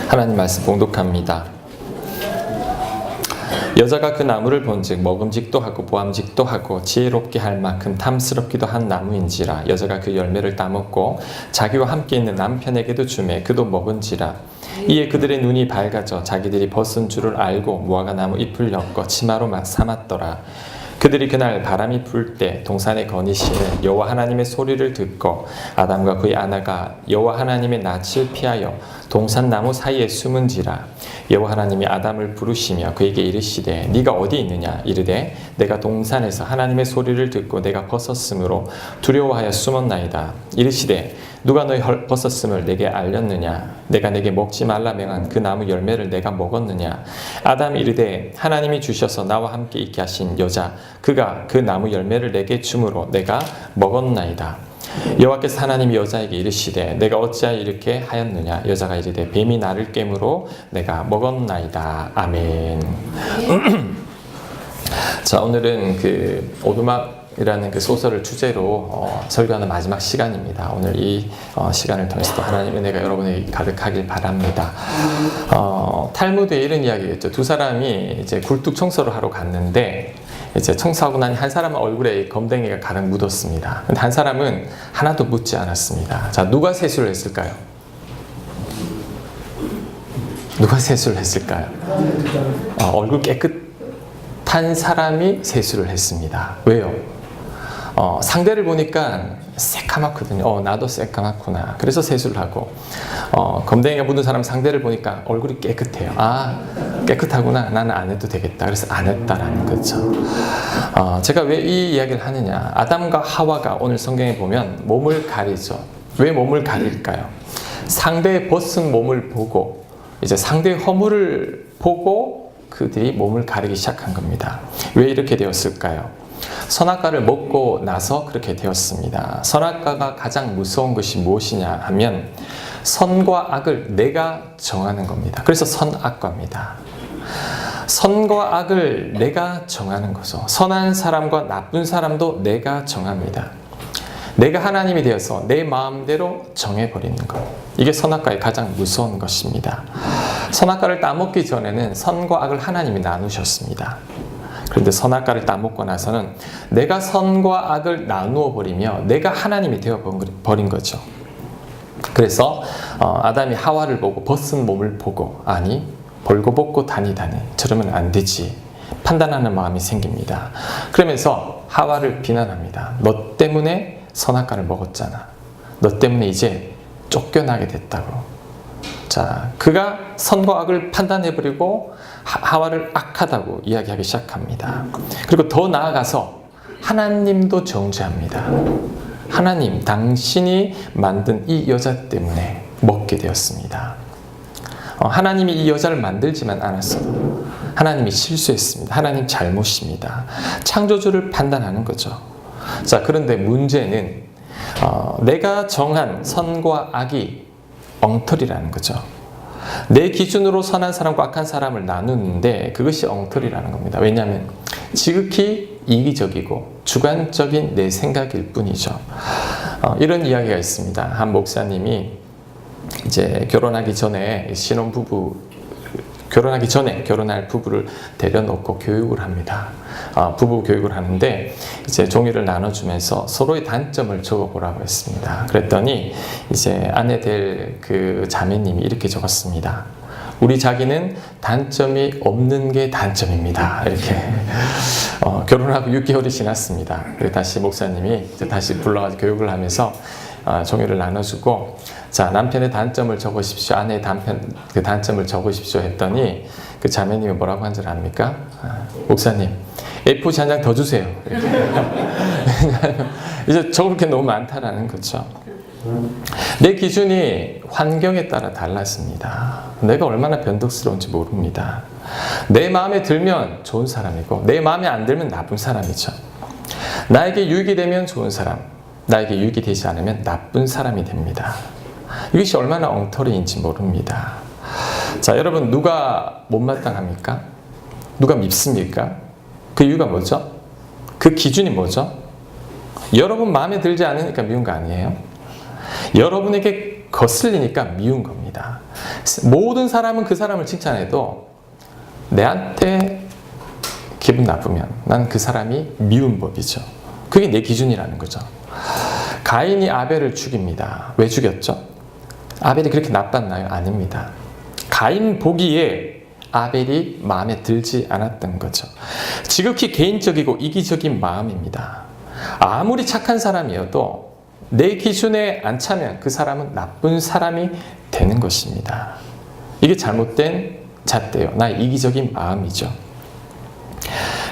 하나님 말씀 봉독합니다. 여자가 그 나무를 본즉 먹음직도 하고 보암직도 하고 지혜롭게 할 만큼 탐스럽기도 한 나무인지라. 여자가 그 열매를 따먹고 자기와 함께 있는 남편에게도 주매 그도 먹은지라. 이에 그들의 눈이 밝아져 자기들이 벗은 줄을 알고 무화과 나무 잎을 엮어 치마로 삼았더라. 그들이 그날 바람이 불 때 동산에 거니시는 여호와 하나님의 소리를 듣고 아담과 그의 아내가 여호와 하나님의 낯을 피하여 동산 나무 사이에 숨은지라. 여호와 하나님이 아담을 부르시며 그에게 이르시되 네가 어디 있느냐. 이르되 내가 동산에서 하나님의 소리를 듣고 내가 벗었으므로 두려워하여 숨었나이다. 이르시되 누가 너희 벗었음을 내게 알렸느냐. 내가 내게 먹지 말라 명한 그 나무 열매를 내가 먹었느냐. 아담이 이르되 하나님이 주셔서 나와 함께 있게 하신 여자 그가 그 나무 열매를 내게 주므로 내가 먹었나이다. 여호와께서 하나님이 여자에게 이르시되 내가 어찌하여 이렇게 하였느냐. 여자가 이르되 뱀이 나를 깨므로 내가 먹었나이다. 아멘. 자, 오늘은 그 오두막이라는 그 소설을 주제로 설교하는 마지막 시간입니다. 오늘 이 시간을 통해서도 하나님의 은혜가 여러분에게 가득하길 바랍니다. 탈무드에 이런 이야기가 있죠. 두 사람이 이제 굴뚝 청소를 하러 갔는데 이제 청소하고 나니 한 사람은 얼굴에 검댕이가 가득 묻었습니다. 근데 한 사람은 하나도 묻지 않았습니다. 자, 누가 세수를 했을까요? 누가 세수를 했을까요? 얼굴 깨끗한 사람이 세수를 했습니다. 왜요? 상대를 보니까 새까맣거든요. 나도 새까맣구나. 그래서 세수를 하고, 검댕이가 묻은 사람 상대를 보니까 얼굴이 깨끗해요. 아, 깨끗하구나. 나는 안 해도 되겠다. 그래서 안 했다라는 거죠. 제가 왜 이 이야기를 하느냐. 아담과 하와가 오늘 성경에 보면 몸을 가리죠. 왜 몸을 가릴까요? 상대의 벗은 몸을 보고, 이제 상대의 허물을 보고 그들이 몸을 가리기 시작한 겁니다. 왜 이렇게 되었을까요? 선악과를 먹고 나서 그렇게 되었습니다. 선악과가 가장 무서운 것이 무엇이냐 하면 선과 악을 내가 정하는 겁니다. 그래서 선악과입니다. 선과 악을 내가 정하는 거죠. 선한 사람과 나쁜 사람도 내가 정합니다. 내가 하나님이 되어서 내 마음대로 정해버리는 것. 이게 선악과의 가장 무서운 것입니다. 선악과를 따먹기 전에는 선과 악을 하나님이 나누셨습니다. 그런데 선악과를 따먹고 나서는 내가 선과 악을 나누어 버리며 내가 하나님이 되어 버린 거죠. 그래서 아담이 하와를 보고 벗은 몸을 보고 아니 벌거벗고 다니다니 저러면 안 되지 판단하는 마음이 생깁니다. 그러면서 하와를 비난합니다. 너 때문에 선악과를 먹었잖아. 너 때문에 이제 쫓겨나게 됐다고. 자, 그가 선과 악을 판단해버리고 하와를 악하다고 이야기하기 시작합니다. 그리고 더 나아가서 하나님도 정죄합니다. 하나님, 당신이 만든 이 여자 때문에 먹게 되었습니다. 하나님이 이 여자를 만들지만 않았어도 하나님이 실수했습니다. 하나님 잘못입니다. 창조주를 판단하는 거죠. 자, 그런데 문제는 내가 정한 선과 악이 엉터리라는 거죠. 내 기준으로 선한 사람과 악한 사람을 나누는데 그것이 엉터리라는 겁니다. 왜냐하면 지극히 이기적이고 주관적인 내 생각일 뿐이죠. 이런 이야기가 있습니다. 한 목사님이 이제 결혼하기 전에 결혼할 부부를 데려놓고 교육을 합니다. 부부 교육을 하는데 이제 종이를 나눠주면서 서로의 단점을 적어보라고 했습니다. 그랬더니 이제 아내 될 그 자매님이 이렇게 적었습니다. 우리 자기는 단점이 없는 게 단점입니다. 이렇게 결혼하고 6개월이 지났습니다. 그래서 다시 목사님이 이제 다시 불러가지고 교육을 하면서 종이를 나눠주고 자, 남편의 단점을 적으십시오. 아내의 그 단점을 적으십시오 했더니 그 자매님이 뭐라고 한 줄 압니까? 목사님, A4지 한 장 더 주세요. 이제 적을 게 너무 많다라는 거죠. 내 기준이 환경에 따라 달랐습니다. 내가 얼마나 변덕스러운지 모릅니다. 내 마음에 들면 좋은 사람이고 내 마음에 안 들면 나쁜 사람이죠. 나에게 유익이 되면 좋은 사람, 나에게 유익이 되지 않으면 나쁜 사람이 됩니다. 이것이 얼마나 엉터리인지 모릅니다. 자, 여러분 누가 못마땅합니까? 누가 밉습니까? 그 이유가 뭐죠? 그 기준이 뭐죠? 여러분 마음에 들지 않으니까 미운 거 아니에요? 여러분에게 거슬리니까 미운 겁니다. 모든 사람은 그 사람을 칭찬해도 내한테 기분 나쁘면 난 그 사람이 미운 법이죠. 그게 내 기준이라는 거죠. 가인이 아벨을 죽입니다. 왜 죽였죠? 아벨이 그렇게 나빴나요? 아닙니다. 가인 보기에 아벨이 마음에 들지 않았던 거죠. 지극히 개인적이고 이기적인 마음입니다. 아무리 착한 사람이어도 내 기준에 안 차면 그 사람은 나쁜 사람이 되는 것입니다. 이게 잘못된 잣대요. 나의 이기적인 마음이죠.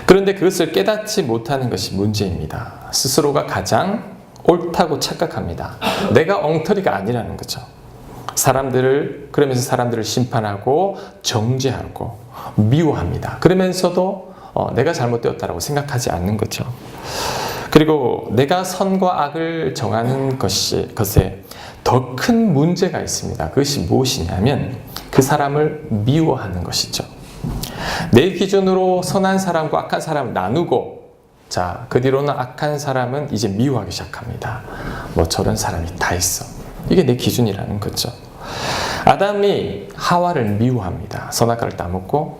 그런데 그것을 깨닫지 못하는 것이 문제입니다. 스스로가 가장 옳다고 착각합니다. 내가 엉터리가 아니라는 거죠. 그러면서 사람들을 심판하고 정죄하고 미워합니다. 그러면서도 내가 잘못되었다고 생각하지 않는 거죠. 그리고 내가 선과 악을 정하는 것에 더 큰 문제가 있습니다. 그것이 무엇이냐면 그 사람을 미워하는 것이죠. 내 기준으로 선한 사람과 악한 사람을 나누고 그 뒤로는 악한 사람은 이제 미워하기 시작합니다. 저런 사람이 다 있어. 이게 내 기준이라는 거죠. 아담이 하와를 미워합니다. 선악과를 따먹고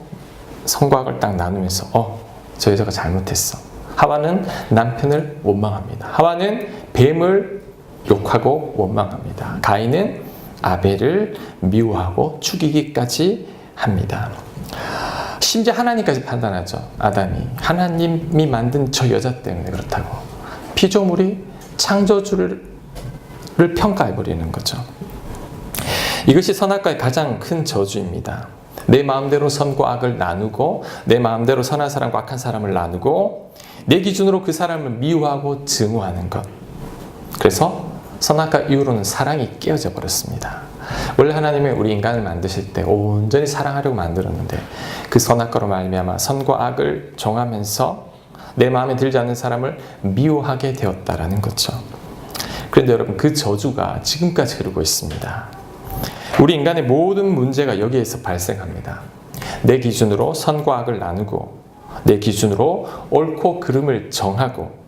선과 악을 딱 나누면서 저 여자가 잘못했어. 하와는 남편을 원망합니다. 하와는 뱀을 욕하고 원망합니다. 가인은 아벨을 미워하고 죽이기까지 합니다. 심지어 하나님까지 판단하죠. 아담이 하나님이 만든 저 여자 때문에 그렇다고 피조물이 창조주를 평가해버리는 거죠. 이것이 선악과의 가장 큰 저주입니다. 내 마음대로 선과 악을 나누고 내 마음대로 선한 사람과 악한 사람을 나누고 내 기준으로 그 사람을 미워하고 증오하는 것. 그래서 선악과 이후로는 사랑이 깨어져 버렸습니다. 원래 하나님은 우리 인간을 만드실 때 온전히 사랑하려고 만들었는데 그 선악과로 말미암아 선과 악을 정하면서 내 마음에 들지 않는 사람을 미워하게 되었다라는 거죠. 그런데 여러분, 그 저주가 지금까지 흐르고 있습니다. 우리 인간의 모든 문제가 여기에서 발생합니다. 내 기준으로 선과 악을 나누고 내 기준으로 옳고 그름을 정하고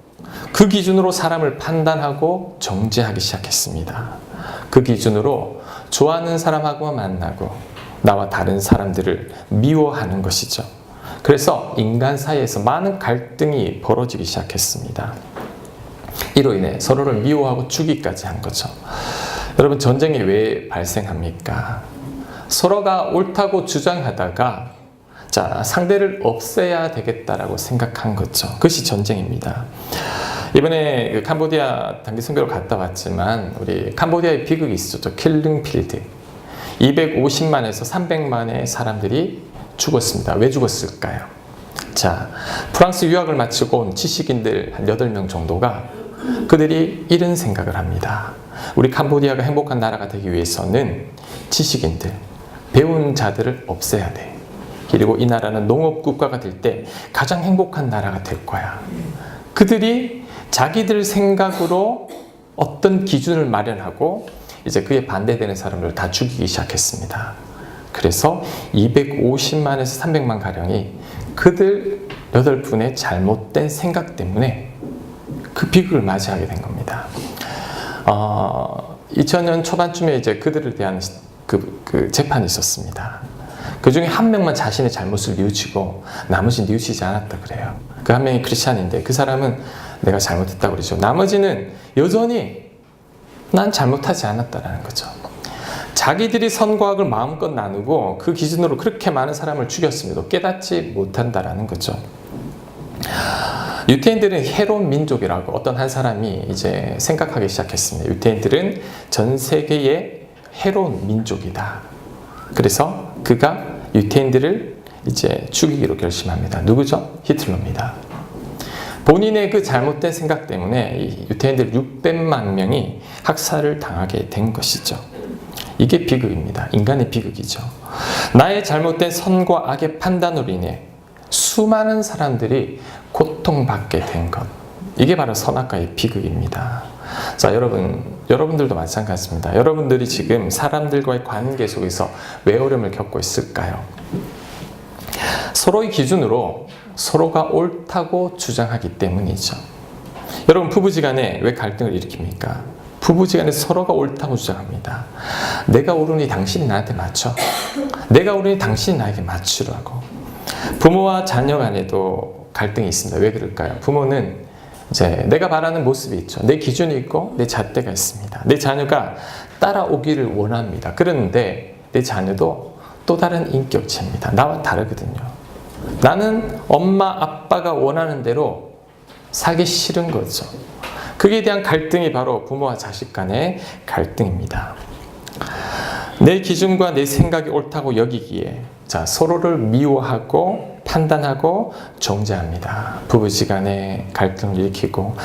그 기준으로 사람을 판단하고 정죄하기 시작했습니다. 그 기준으로 좋아하는 사람하고만 만나고 나와 다른 사람들을 미워하는 것이죠. 그래서 인간 사이에서 많은 갈등이 벌어지기 시작했습니다. 이로 인해 서로를 미워하고 죽이기까지 한 거죠. 여러분, 전쟁이 왜 발생합니까? 서로가 옳다고 주장하다가 상대를 없애야 되겠다라고 생각한 거죠. 그것이 전쟁입니다. 이번에 캄보디아 단기 선교를 갔다 왔지만 우리 캄보디아의 비극이 있었죠. 킬링필드. 250만에서 300만의 사람들이 죽었습니다. 왜 죽었을까요? 프랑스 유학을 마치고 온 지식인들 한 8명 정도가 그들이 이런 생각을 합니다. 우리 캄보디아가 행복한 나라가 되기 위해서는 지식인들, 배운 자들을 없애야 돼. 그리고 이 나라는 농업국가가 될 때 가장 행복한 나라가 될 거야. 그들이 자기들 생각으로 어떤 기준을 마련하고 이제 그에 반대되는 사람들을 다 죽이기 시작했습니다. 그래서 250만에서 300만 가량이 그들 8분의 잘못된 생각 때문에 그 비극을 맞이하게 된 겁니다. 2000년 초반쯤에 이제 그들을 대한 그 재판이 있었습니다. 그 중에 한 명만 자신의 잘못을 뉘우치고 나머지는 뉘우치지 않았다 그래요. 그 한 명이 크리스찬인데 그 사람은 내가 잘못했다고 그러죠. 나머지는 여전히 난 잘못하지 않았다라는 거죠. 자기들이 선과 악을 마음껏 나누고 그 기준으로 그렇게 많은 사람을 죽였음에도 깨닫지 못한다라는 거죠. 유태인들은 해로운 민족이라고 어떤 한 사람이 이제 생각하기 시작했습니다. 유태인들은 전 세계의 해로운 민족이다. 그래서 그가 유태인들을 이제 죽이기로 결심합니다. 누구죠? 히틀러입니다. 본인의 그 잘못된 생각 때문에 이 유태인들 600만 명이 학살을 당하게 된 것이죠. 이게 비극입니다. 인간의 비극이죠. 나의 잘못된 선과 악의 판단으로 인해 수많은 사람들이 고통받게 된 것. 이게 바로 선악과의 비극입니다. 여러분들도 마찬가지입니다. 여러분들이 지금 사람들과의 관계 속에서 왜 어려움을 겪고 있을까요? 서로의 기준으로 서로가 옳다고 주장하기 때문이죠. 여러분, 부부지간에 왜 갈등을 일으킵니까? 부부지간에 서로가 옳다고 주장합니다. 내가 옳으니 당신이 나한테 맞춰. 내가 옳으니 당신이 나에게 맞추라고. 부모와 자녀 간에도 갈등이 있습니다. 왜 그럴까요? 부모는 이제 내가 바라는 모습이 있죠. 내 기준이 있고 내 잣대가 있습니다. 내 자녀가 따라오기를 원합니다. 그런데 내 자녀도 또 다른 인격체입니다. 나와 다르거든요. 나는 엄마 아빠가 원하는 대로 살기 싫은 거죠. 그에 대한 갈등이 바로 부모와 자식 간의 갈등입니다. 내 기준과 내 생각이 옳다고 여기기에 서로를 미워하고 판단하고 정죄합니다. 부부지간의 갈등을 일으키고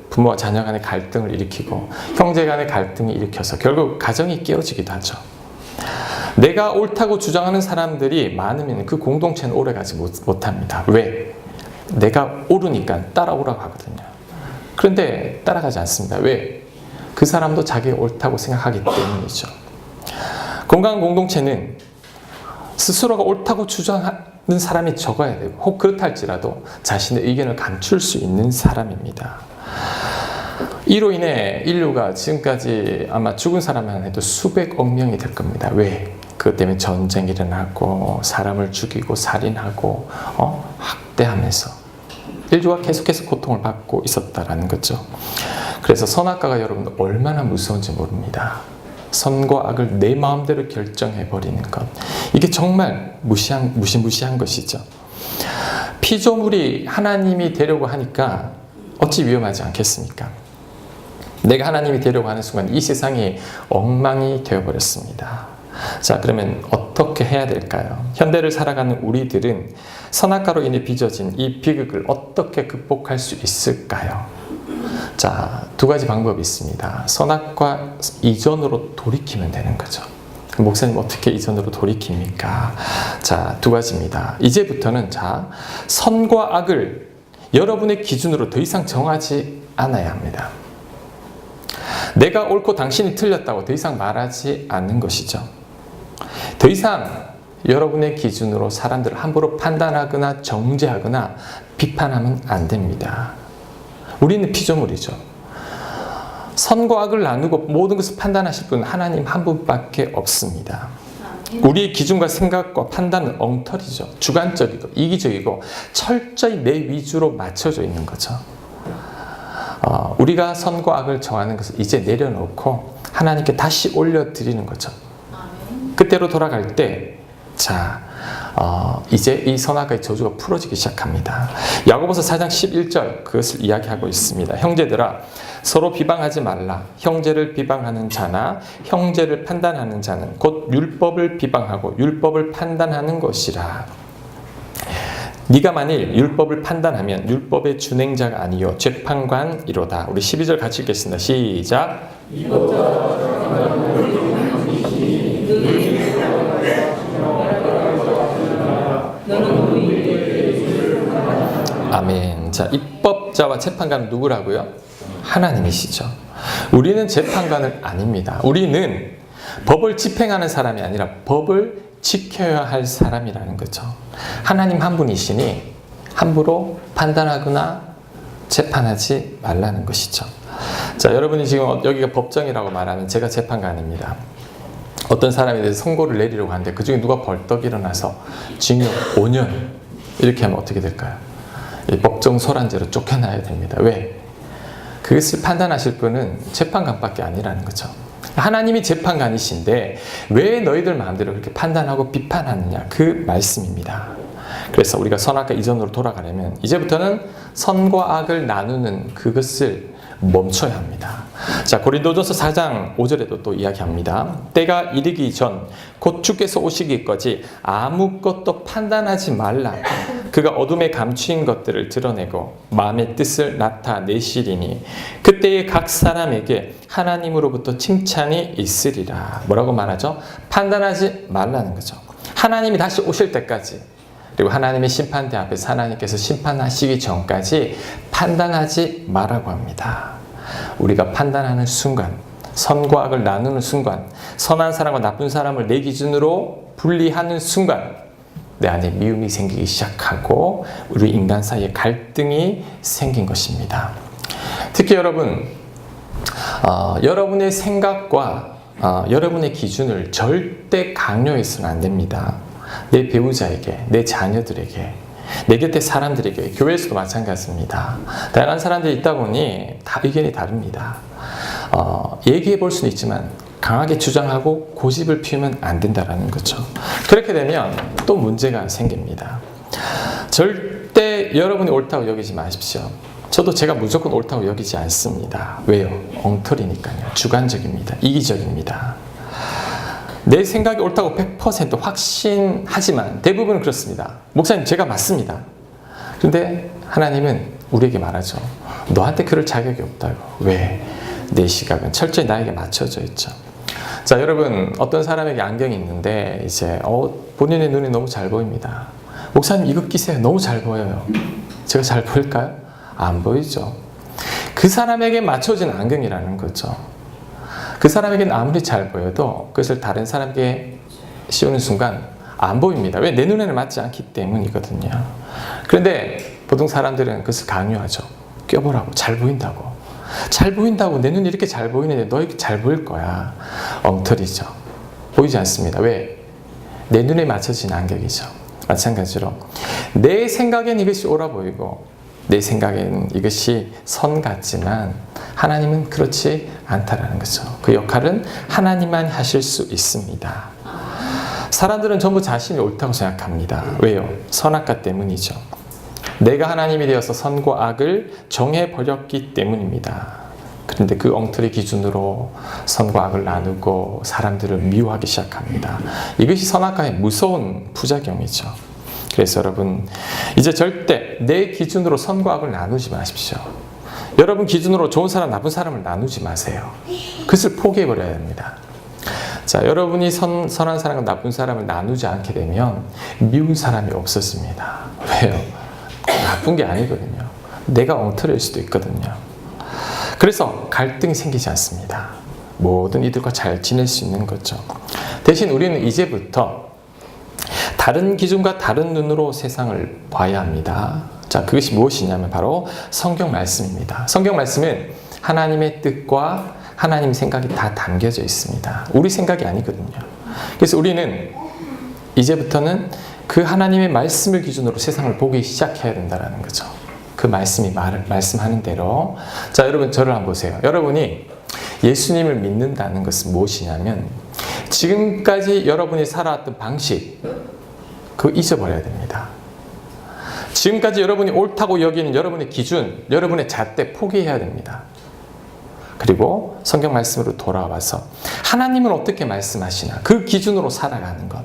부모와 자녀 간의 갈등을 일으키고 형제 간의 갈등을 일으켜서 결국 가정이 깨어지기도 하죠. 내가 옳다고 주장하는 사람들이 많으면 그 공동체는 오래가지 못합니다. 왜? 내가 옳으니까 따라오라고 하거든요. 그런데 따라가지 않습니다. 왜? 그 사람도 자기가 옳다고 생각하기 때문이죠. 건강한 공동체는 스스로가 옳다고 주장하는 사람이 적어야 되고 혹 그렇다 할지라도 자신의 의견을 감출 수 있는 사람입니다. 이로 인해 인류가 지금까지 아마 죽은 사람만 해도 수백억 명이 될 겁니다. 왜? 그것 때문에 전쟁이 일어나고 사람을 죽이고 살인하고 학대하면서 인류가 계속해서 고통을 받고 있었다라는 거죠. 그래서 선악과가 여러분 얼마나 무서운지 모릅니다. 선과 악을 내 마음대로 결정해버리는 것. 이게 정말 무시무시한 것이죠. 피조물이 하나님이 되려고 하니까 어찌 위험하지 않겠습니까? 내가 하나님이 되려고 하는 순간 이 세상이 엉망이 되어버렸습니다. 자, 그러면 어떻게 해야 될까요? 현대를 살아가는 우리들은 선악과로 인해 빚어진 이 비극을 어떻게 극복할 수 있을까요? 자, 두 가지 방법이 있습니다. 선악과 이전으로 돌이키면 되는 거죠. 목사님 어떻게 이전으로 돌이킵니까? 자, 두 가지입니다. 이제부터는 선과 악을 여러분의 기준으로 더 이상 정하지 않아야 합니다. 내가 옳고 당신이 틀렸다고 더 이상 말하지 않는 것이죠. 더 이상 여러분의 기준으로 사람들을 함부로 판단하거나 정죄하거나 비판하면 안 됩니다. 우리는 피조물이죠. 선과 악을 나누고 모든 것을 판단하실 분은 하나님 한 분밖에 없습니다. 우리의 기준과 생각과 판단은 엉터리죠. 주관적이고 이기적이고 철저히 내 위주로 맞춰져 있는 거죠. 우리가 선과 악을 정하는 것을 이제 내려놓고 하나님께 다시 올려드리는 거죠. 그때로 돌아갈 때 이제 이 선악과의 저주가 풀어지기 시작합니다. 야고보서 4장 11절 그것을 이야기하고 있습니다. 형제들아 서로 비방하지 말라. 형제를 비방하는 자나 형제를 판단하는 자는 곧 율법을 비방하고 율법을 판단하는 것이라. 네가 만일 율법을 판단하면 율법의 준행자가 아니요 재판관이로다. 우리 12절 같이 읽겠습니다. 시작. 아멘. 자, 입법자와 재판관은 누구라고요? 하나님이시죠. 우리는 재판관은 아닙니다. 우리는 법을 집행하는 사람이 아니라 법을 지켜야 할 사람이라는 거죠. 하나님 한 분이시니 함부로 판단하거나 재판하지 말라는 것이죠. 자, 여러분이 지금 여기가 법정이라고 말하면 제가 재판관입니다. 어떤 사람에 대해서 선고를 내리려고 하는데 그 중에 누가 벌떡 일어나서 징역 5년 이렇게 하면 어떻게 될까요? 법정 소란죄로 쫓겨나야 됩니다. 왜? 그것을 판단하실 분은 재판관밖에 아니라는 거죠. 하나님이 재판관이신데 왜 너희들 마음대로 그렇게 판단하고 비판하느냐 그 말씀입니다. 그래서 우리가 선악과 이전으로 돌아가려면 이제부터는 선과 악을 나누는 그것을 멈춰야 합니다. 자, 고린도전서 4장 5절에도 또 이야기합니다. 때가 이르기 전 곧 주께서 오시기까지 아무것도 판단하지 말라. 그가 어둠에 감추인 것들을 드러내고 마음의 뜻을 나타내시리니 그때에 각 사람에게 하나님으로부터 칭찬이 있으리라. 뭐라고 말하죠? 판단하지 말라는 거죠. 하나님이 다시 오실 때까지 그리고 하나님의 심판대 앞에서 하나님께서 심판하시기 전까지 판단하지 말라고 합니다. 우리가 판단하는 순간, 선과 악을 나누는 순간, 선한 사람과 나쁜 사람을 내 기준으로 분리하는 순간 내 안에 미움이 생기기 시작하고 우리 인간 사이에 갈등이 생긴 것입니다. 특히 여러분, 여러분의 생각과 여러분의 기준을 절대 강요해서는 안 됩니다. 내 배우자에게, 내 자녀들에게, 내 곁에 사람들에게, 교회에서도 마찬가지입니다. 다양한 사람들이 있다 보니 다 의견이 다릅니다. 얘기해 볼 수는 있지만 강하게 주장하고 고집을 피우면 안 된다는 거죠. 그렇게 되면 또 문제가 생깁니다. 절대 여러분이 옳다고 여기지 마십시오. 저도 제가 무조건 옳다고 여기지 않습니다. 왜요? 엉터리니까요. 주관적입니다. 이기적입니다. 내 생각이 옳다고 100% 확신하지만 대부분은 그렇습니다. 목사님, 제가 맞습니다. 그런데 하나님은 우리에게 말하죠. 너한테 그럴 자격이 없다고. 왜? 내 시각은 철저히 나에게 맞춰져 있죠. 자, 여러분, 어떤 사람에게 안경이 있는데 이제 본인의 눈이 너무 잘 보입니다. 목사님, 이거 끼세요. 너무 잘 보여요. 제가 잘 보일까요? 안 보이죠. 그 사람에게 맞춰진 안경이라는 거죠. 그 사람에게는 아무리 잘 보여도 그것을 다른 사람에게 씌우는 순간 안 보입니다. 왜? 내 눈에는 맞지 않기 때문이거든요. 그런데 보통 사람들은 그것을 강요하죠. 껴보라고. 잘 보인다고. 잘 보인다고. 내 눈이 이렇게 잘 보이는데 너 이렇게 잘 보일 거야. 엉터리죠. 보이지 않습니다. 왜? 내 눈에 맞춰진 안경이죠. 마찬가지로 내 생각엔 이것이 옳아 보이고 내 생각엔 이것이 선 같지만 하나님은 그렇지 않다라는 거죠. 그 역할은 하나님만 하실 수 있습니다. 사람들은 전부 자신이 옳다고 생각합니다. 왜요? 선악과 때문이죠. 내가 하나님이 되어서 선과 악을 정해버렸기 때문입니다. 그런데 그 엉터리 기준으로 선과 악을 나누고 사람들을 미워하기 시작합니다. 이것이 선악과의 무서운 부작용이죠. 그래서 여러분, 이제 절대 내 기준으로 선과 악을 나누지 마십시오. 여러분 기준으로 좋은 사람, 나쁜 사람을 나누지 마세요. 그것을 포기해버려야 합니다. 자, 여러분이 선한 사람과 나쁜 사람을 나누지 않게 되면 미운 사람이 없어집니다. 왜요? 나쁜 게 아니거든요. 내가 엉터리일 수도 있거든요. 그래서 갈등이 생기지 않습니다. 모든 이들과 잘 지낼 수 있는 거죠. 대신 우리는 이제부터 다른 기준과 다른 눈으로 세상을 봐야 합니다. 자, 그것이 무엇이냐면 바로 성경 말씀입니다. 성경 말씀은 하나님의 뜻과 하나님 생각이 다 담겨져 있습니다. 우리 생각이 아니거든요. 그래서 우리는 이제부터는 그 하나님의 말씀을 기준으로 세상을 보기 시작해야 된다는 거죠. 그 말씀이 말씀하는 대로. 자, 여러분 저를 한번 보세요. 여러분이 예수님을 믿는다는 것은 무엇이냐면 지금까지 여러분이 살아왔던 방식, 그거 잊어버려야 됩니다. 지금까지 여러분이 옳다고 여기는 여러분의 기준, 여러분의 잣대 포기해야 됩니다. 그리고 성경 말씀으로 돌아와서 하나님은 어떻게 말씀하시나 그 기준으로 살아가는 것.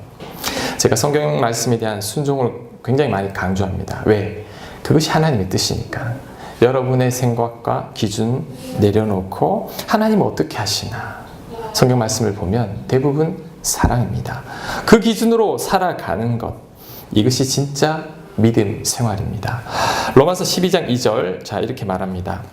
제가 성경 말씀에 대한 순종을 굉장히 많이 강조합니다. 왜? 그것이 하나님의 뜻이니까. 여러분의 생각과 기준 내려놓고 하나님은 어떻게 하시나. 성경 말씀을 보면 대부분 사랑입니다. 그 기준으로 살아가는 것. 이것이 진짜 믿음 생활입니다. 로마서 12장 2절, 자, 이렇게 말합니다.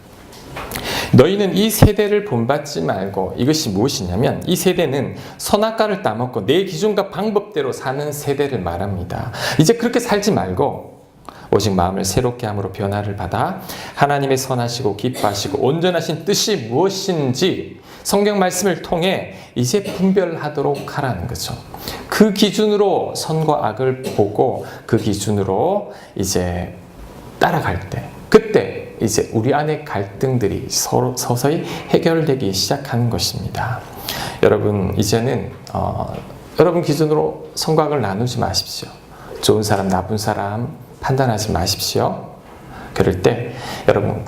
너희는 이 세대를 본받지 말고, 이것이 무엇이냐면 이 세대는 선악과를 따먹고 내 기준과 방법대로 사는 세대를 말합니다. 이제 그렇게 살지 말고 오직 마음을 새롭게 함으로 변화를 받아 하나님의 선하시고 기뻐하시고 온전하신 뜻이 무엇인지 성경 말씀을 통해 이제 분별하도록 하라는 거죠. 그 기준으로 선과 악을 보고 그 기준으로 이제 따라갈 때, 그때 이제 우리 안의 갈등들이 서서히 해결되기 시작하는 것입니다. 여러분, 이제는 여러분 기준으로 선과 악을 나누지 마십시오. 좋은 사람, 나쁜 사람 판단하지 마십시오. 그럴 때 여러분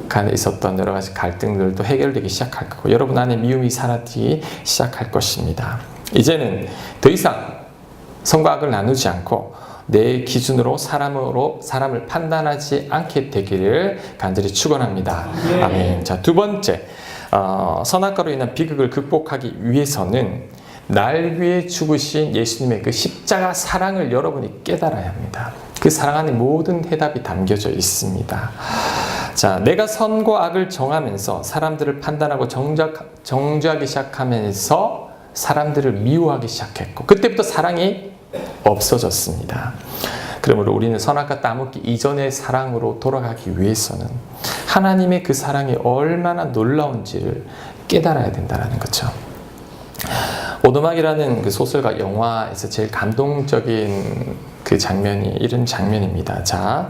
간에 있었던 여러 가지 갈등들도 해결되기 시작할 거고 여러분 안에 미움이 사라지기 시작할 것입니다. 이제는 더 이상 선과 악을 나누지 않고 내 기준으로 사람을 판단하지 않게 되기를 간절히 축원합니다. 아멘. 자, 두 번째, 선악과로 인한 비극을 극복하기 위해서는 날 위해 죽으신 예수님의 그 십자가 사랑을 여러분이 깨달아야 합니다. 그 사랑 안에 모든 해답이 담겨져 있습니다. 자, 내가 선과 악을 정하면서 사람들을 판단하고 정죄하기 시작하면서 사람들을 미워하기 시작했고 그때부터 사랑이 없어졌습니다. 그러므로 우리는 선악과 따먹기 이전의 사랑으로 돌아가기 위해서는 하나님의 그 사랑이 얼마나 놀라운지를 깨달아야 된다는 거죠. 오두막이라는 그 소설과 영화에서 제일 감동적인 그 장면이 이런 장면입니다. 자,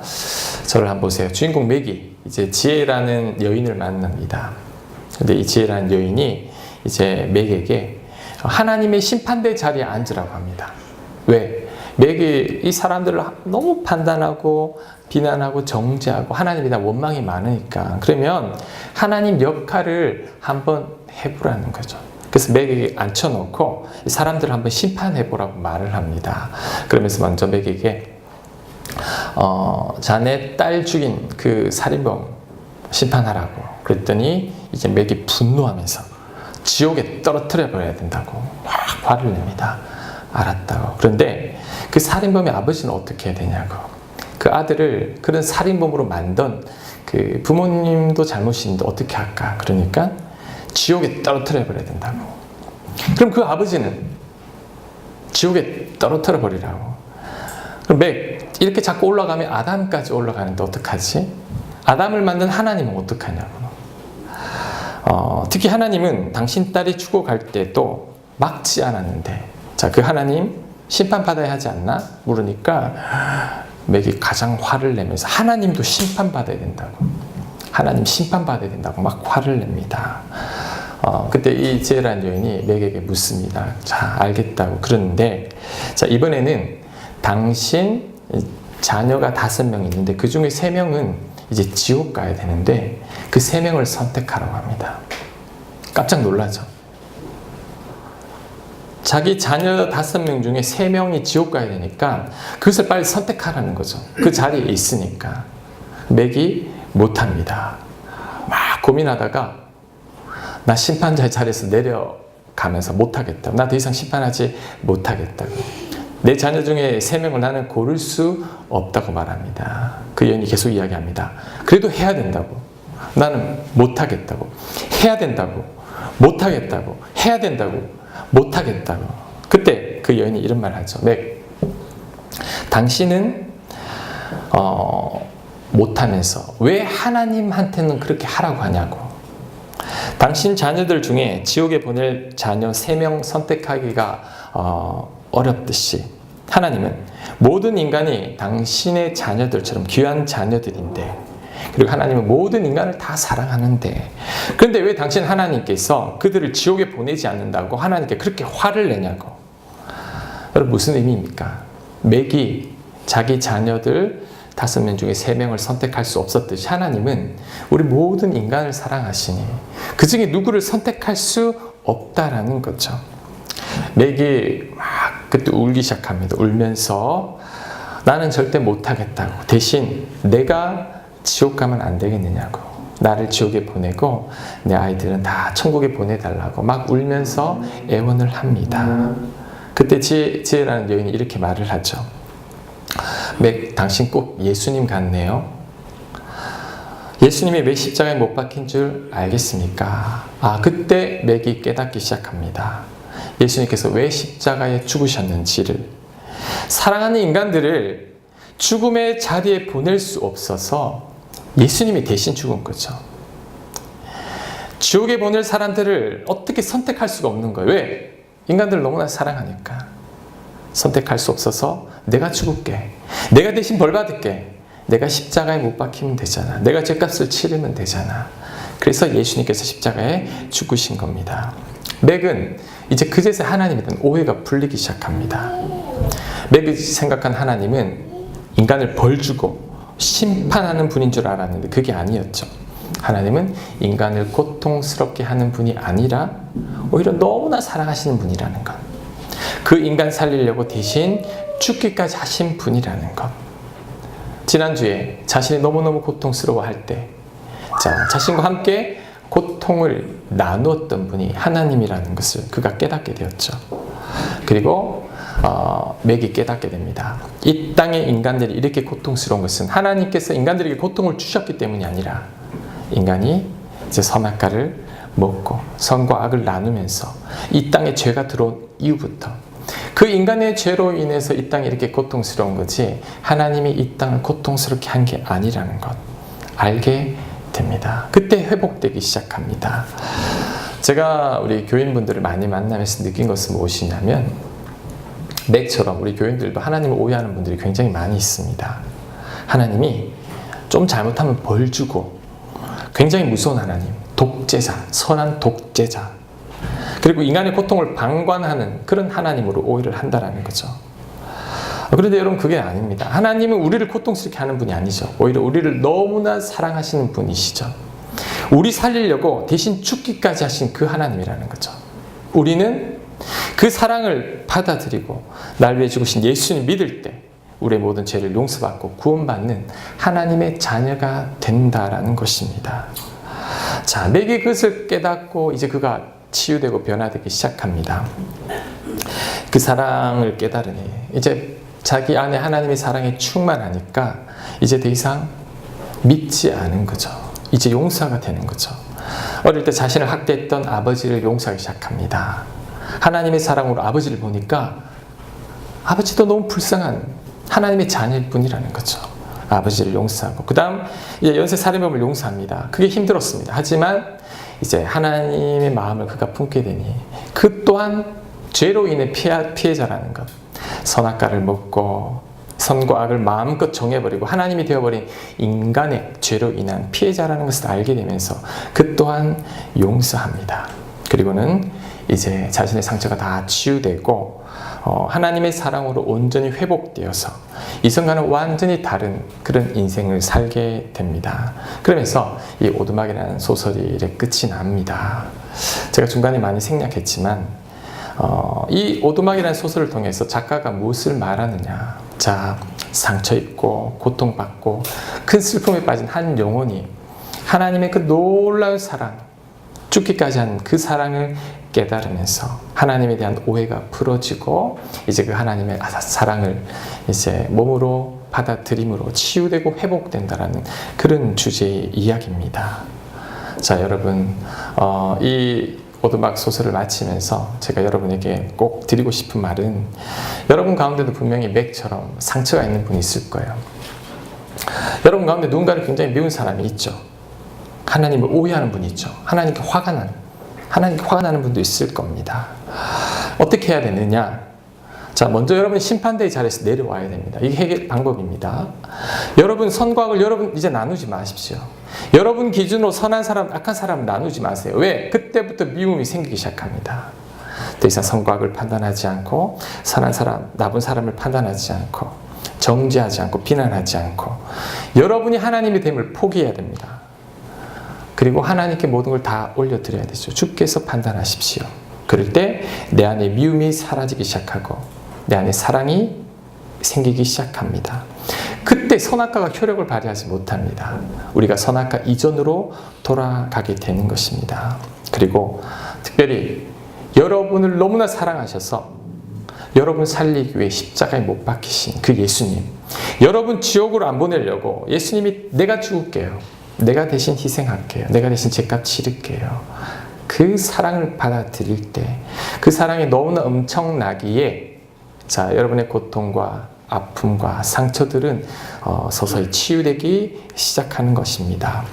저를 한번 보세요. 주인공 맥이 이제 지혜라는 여인을 만납니다. 근데 이 지혜라는 여인이 이제 맥에게 하나님의 심판대 자리에 앉으라고 합니다. 왜? 맥이 이 사람들을 너무 판단하고 비난하고 정죄하고 하나님에 대한 원망이 많으니까 그러면 하나님 역할을 한번 해보라는 거죠. 그래서 맥에게 앉혀놓고 사람들을 한번 심판해보라고 말을 합니다. 그러면서 먼저 맥에게 자네 딸 죽인 그 살인범 심판하라고 그랬더니 이제 맥이 분노하면서 지옥에 떨어뜨려 버려야 된다고 막 화를 냅니다. 알았다고. 그런데 그 살인범의 아버지는 어떻게 해야 되냐고. 그 아들을 그런 살인범으로 만든 그 부모님도 잘못인데 어떻게 할까. 그러니까 지옥에 떨어뜨려 버려야 된다고. 그럼 그 아버지는 지옥에 떨어뜨려 버리라고. 그럼 맥 이렇게 자꾸 올라가면 아담까지 올라가는데 어떡하지? 아담을 만든 하나님은 어떡하냐고. 특히 하나님은 당신 딸이 죽어갈 때도 막지 않았는데 자, 그 하나님 심판받아야 하지 않나? 물으니까 맥이 가장 화를 내면서 하나님도 심판받아야 된다고. 하나님 심판받아야 된다고 막 화를 냅니다. 그때 이 지혜라는 여인이 맥에게 묻습니다. 자, 알겠다고. 그런데 자, 이번에는 당신 자녀가 5명 있는데 그 중에 3명은 이제 지옥 가야 되는데 그 3명을 선택하라고 합니다. 깜짝 놀라죠. 자기 자녀 5명 중에 3명이 지옥 가야 되니까 그것을 빨리 선택하라는 거죠. 그 자리에 있으니까. 맥이 못합니다. 막 고민하다가 나 심판자의 자리에서 내려가면서 못하겠다고. 나 더 이상 심판하지 못하겠다고. 내 자녀 중에 3명을 나는 고를 수 없다고 말합니다. 그 여인이 계속 이야기합니다. 그래도 해야 된다고. 나는 못하겠다고. 해야 된다고. 못하겠다고. 해야 된다고. 못하겠다고. 그때 그 여인이 이런 말을 하죠. 맥, 당신은 못하면서 왜 하나님한테는 그렇게 하라고 하냐고. 당신 자녀들 중에 지옥에 보낼 자녀 3명 선택하기가 어렵듯이 하나님은 모든 인간이 당신의 자녀들처럼 귀한 자녀들인데 그리고 하나님은 모든 인간을 다 사랑하는데 그런데 왜 당신 하나님께서 그들을 지옥에 보내지 않는다고 하나님께 그렇게 화를 내냐고. 여러분 무슨 의미입니까? 맥이 자기 자녀들 5명 중에 3명을 선택할 수 없었듯이 하나님은 우리 모든 인간을 사랑하시니 그 중에 누구를 선택할 수 없다라는 거죠. 맥이 막 그때 울기 시작합니다. 울면서 나는 절대 못하겠다고. 대신 내가 지옥 가면 안 되겠느냐고. 나를 지옥에 보내고 내 아이들은 다 천국에 보내달라고 막 울면서 애원을 합니다. 그때 지혜라는 여인이 이렇게 말을 하죠. 맥, 당신 꼭 예수님 같네요. 예수님이 왜 십자가에 못 박힌 줄 알겠습니까? 그때 맥이 깨닫기 시작합니다. 예수님께서 왜 십자가에 죽으셨는지를. 사랑하는 인간들을 죽음의 자리에 보낼 수 없어서 예수님이 대신 죽은 거죠. 지옥에 보낼 사람들을 어떻게 선택할 수가 없는 거예요. 왜? 인간들을 너무나 사랑하니까. 선택할 수 없어서 내가 죽을게. 내가 대신 벌 받을게. 내가 십자가에 못 박히면 되잖아. 내가 죄값을 치르면 되잖아. 그래서 예수님께서 십자가에 죽으신 겁니다. 맥은 이제 그제서야 하나님에 대한 오해가 풀리기 시작합니다. 맥이 생각한 하나님은 인간을 벌 주고 심판하는 분인 줄 알았는데 그게 아니었죠. 하나님은 인간을 고통스럽게 하는 분이 아니라 오히려 너무나 사랑하시는 분이라는 것. 그 인간 살리려고 대신 죽기까지 하신 분이라는 것. 지난주에 자신이 너무너무 고통스러워할 때 자신과 함께 고통을 나누었던 분이 하나님이라는 것을 그가 깨닫게 되었죠. 그리고 맥이 깨닫게 됩니다. 이 땅의 인간들이 이렇게 고통스러운 것은 하나님께서 인간들에게 고통을 주셨기 때문이 아니라 인간이 이제 선악과를 먹고 선과 악을 나누면서 이 땅에 죄가 들어온 이후부터 그 인간의 죄로 인해서 이 땅이 이렇게 고통스러운 거지 하나님이 이 땅을 고통스럽게 한 게 아니라는 것 알게 됩니다. 그때 회복되기 시작합니다. 제가 우리 교인분들을 많이 만나면서 느낀 것은 무엇이냐면 맥처럼 우리 교인들도 하나님을 오해하는 분들이 굉장히 많이 있습니다. 하나님이 좀 잘못하면 벌 주고 굉장히 무서운 하나님, 독재자, 선한 독재자, 그리고 인간의 고통을 방관하는 그런 하나님으로 오해를 한다는 거죠. 그런데 여러분, 그게 아닙니다. 하나님은 우리를 고통스럽게 하는 분이 아니죠. 오히려 우리를 너무나 사랑하시는 분이시죠. 우리 살리려고 대신 죽기까지 하신 그 하나님이라는 거죠. 우리는 그 사랑을 받아들이고 날 위해 죽으신 예수님 믿을 때 우리의 모든 죄를 용서받고 구원받는 하나님의 자녀가 된다라는 것입니다. 자, 맥이 그것을 깨닫고 이제 그가 치유되고 변화되기 시작합니다. 그 사랑을 깨달으니 이제 자기 안에 하나님의 사랑에 충만하니까 이제 더 이상 믿지 않은 거죠. 이제 용서가 되는 거죠. 어릴 때 자신을 학대했던 아버지를 용서하기 시작합니다. 하나님의 사랑으로 아버지를 보니까 아버지도 너무 불쌍한 하나님의 자녀일 뿐이라는 거죠. 아버지를 용서하고 그 다음 이제 연쇄 살인범을 용서합니다. 그게 힘들었습니다. 하지만 이제 하나님의 마음을 그가 품게 되니 그 또한 죄로 인해 피해자라는 것, 선악과를 먹고 선과 악을 마음껏 정해버리고 하나님이 되어버린 인간의 죄로 인한 피해자라는 것을 알게 되면서 그 또한 용서합니다. 그리고는 이제 자신의 상처가 다 치유되고 하나님의 사랑으로 온전히 회복되어서 이전과는 완전히 다른 그런 인생을 살게 됩니다. 그러면서 이 오두막이라는 소설이 이렇게 끝이 납니다. 제가 중간에 많이 생략했지만 이 오두막이라는 소설을 통해서 작가가 무엇을 말하느냐. 자, 상처 입고 고통받고 큰 슬픔에 빠진 한 영혼이 하나님의 그 놀라운 사랑, 죽기까지 한 그 사랑을 깨달으면서 하나님에 대한 오해가 풀어지고 이제 그 하나님의 사랑을 이제 몸으로 받아들임으로 치유되고 회복된다라는 그런 주제의 이야기입니다. 자, 여러분, 이 오두막 소설을 마치면서 제가 여러분에게 꼭 드리고 싶은 말은 여러분 가운데도 분명히 맥처럼 상처가 있는 분이 있을 거예요. 여러분 가운데 누군가를 굉장히 미운 사람이 있죠. 하나님을 오해하는 분이 있죠. 하나님께 화가 나는 분도 있을 겁니다. 어떻게 해야 되느냐? 자, 먼저 여러분 심판대의 자리에서 내려와야 됩니다. 이게 해결 방법입니다. 여러분 선과 악을 여러분 이제 나누지 마십시오. 여러분 기준으로 선한 사람, 악한 사람을 나누지 마세요. 왜? 그때부터 미움이 생기기 시작합니다. 더 이상 선과 악을 판단하지 않고 선한 사람, 나쁜 사람을 판단하지 않고 정죄하지 않고 비난하지 않고 여러분이 하나님의 됨을 포기해야 됩니다. 그리고 하나님께 모든 걸 다 올려드려야 되죠. 주께서 판단하십시오. 그럴 때 내 안에 미움이 사라지기 시작하고 내 안에 사랑이 생기기 시작합니다. 그때 선악과가 효력을 발휘하지 못합니다. 우리가 선악과 이전으로 돌아가게 되는 것입니다. 그리고 특별히 여러분을 너무나 사랑하셔서 여러분 살리기 위해 십자가에 못 박히신 그 예수님, 여러분 지옥으로 안 보내려고 예수님이 내가 죽을게요, 내가 대신 희생할게요, 내가 대신 죄값 치를게요, 그 사랑을 받아들일 때 그 사랑이 너무나 엄청나기에 자, 여러분의 고통과 아픔과 상처들은 서서히 치유되기 시작하는 것입니다.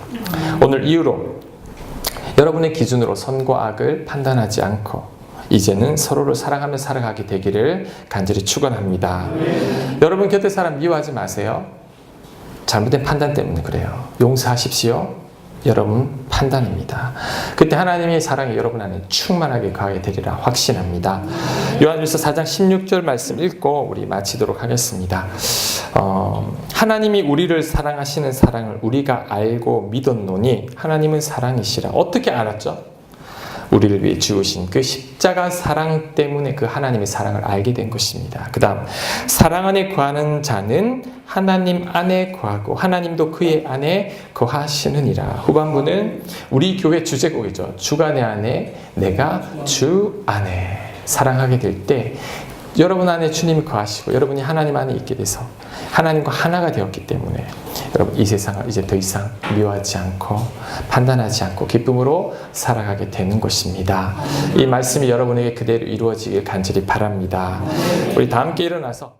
오늘 이후로 여러분의 기준으로 선과 악을 판단하지 않고 이제는 서로를 사랑하며 살아가게 되기를 간절히 축원합니다. 여러분 곁에 사람 미워하지 마세요. 잘못된 판단 때문에 그래요. 용서하십시오. 여러분 판단입니다. 그때 하나님의 사랑이 여러분 안에 충만하게 가게 되리라 확신합니다. 요한일서 4장 16절 말씀 읽고 우리 마치도록 하겠습니다. 하나님이 우리를 사랑하시는 사랑을 우리가 알고 믿었노니 하나님은 사랑이시라. 어떻게 알았죠? 우리를 위해 죽으신 그 십자가 사랑 때문에 그 하나님의 사랑을 알게 된 것입니다. 그 다음 사랑 안에 거하는 자는 하나님 안에 거하고 하나님도 그의 안에 거하시느니라. 후반부는 우리 교회 주제곡이죠. 주가 내 안에 내가 주 안에. 사랑하게 될 때 여러분 안에 주님이 거하시고 여러분이 하나님 안에 있게 돼서 하나님과 하나가 되었기 때문에 여러분 이 세상을 이제 더 이상 미워하지 않고 판단하지 않고 기쁨으로 살아가게 되는 것입니다. 이 말씀이 여러분에게 그대로 이루어지길 간절히 바랍니다. 우리 다 함께 일어나서